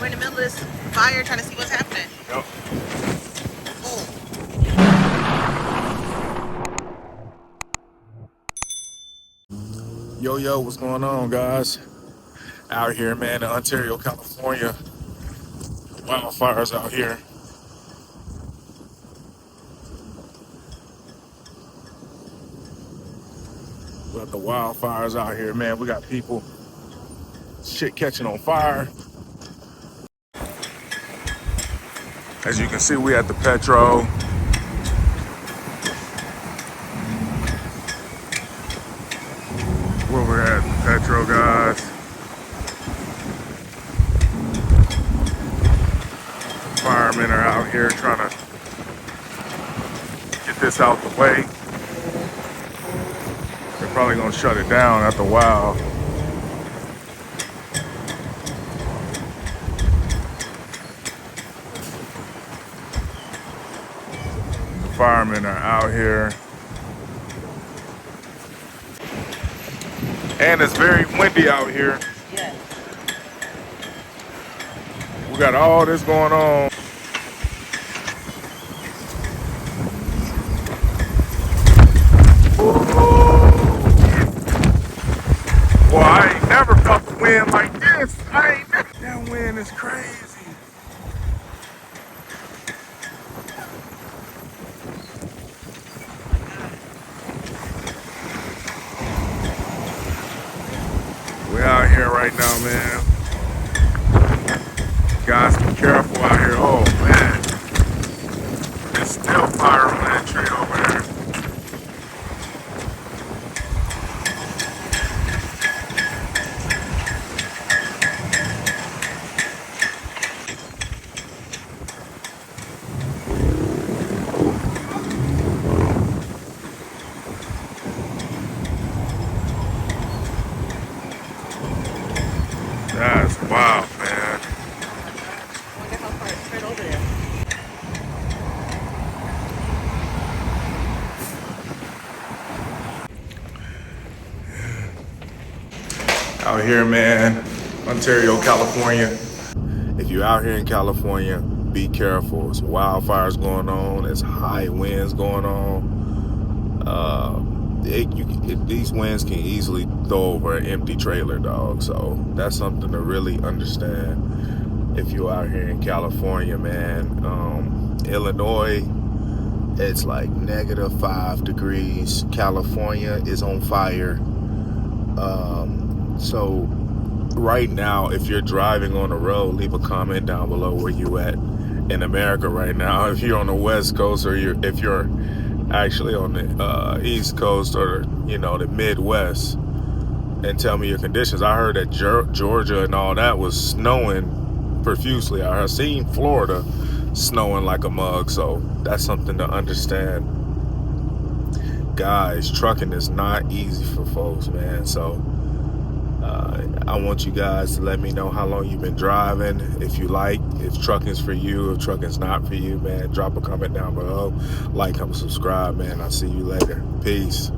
We're in the middle of this fire trying to see what's happening. Yep. Yo, what's going on, guys? Out here, man, in Ontario, California. Wildfires out here. We got the wildfires out here, man. We got people, shit catching on fire. As you can see, we at the Petro. Where we're at, the Petro, guys. Firemen are out here trying to get this out the way. They're probably gonna shut it down after a while. The firemen are out here. And it's very windy out here. Yeah. We got all this going on. Boy, I ain't never felt the wind like this. That wind is crazy. We're out here right now, man. Guys, be careful out here. Oh, man. There's still fire on that tree over there. That's wild, man. I wonder how far it's spread over there. Out here, man, Ontario, California. If you're out here in California, be careful. There's wildfires going on. There's high winds going on. These winds can easily throw over an empty trailer, dog. So that's something to really understand if you're out here in California, man. Illinois, it's like -5 degrees. California is on fire. So right now, if you're driving on the road, leave a comment down below where you at in America right now. If you're on the West Coast, or if you're actually on the East Coast, or the Midwest, and tell me your conditions. I heard that Georgia and all that was snowing profusely. I seen Florida snowing like a mug, so that's something to understand. Guys, trucking is not easy for folks, man. So I want you guys to let me know how long you've been driving. If trucking's for you, if trucking's not for you, man, drop a comment down below. Like, comment, subscribe, man. I'll see you later. Peace.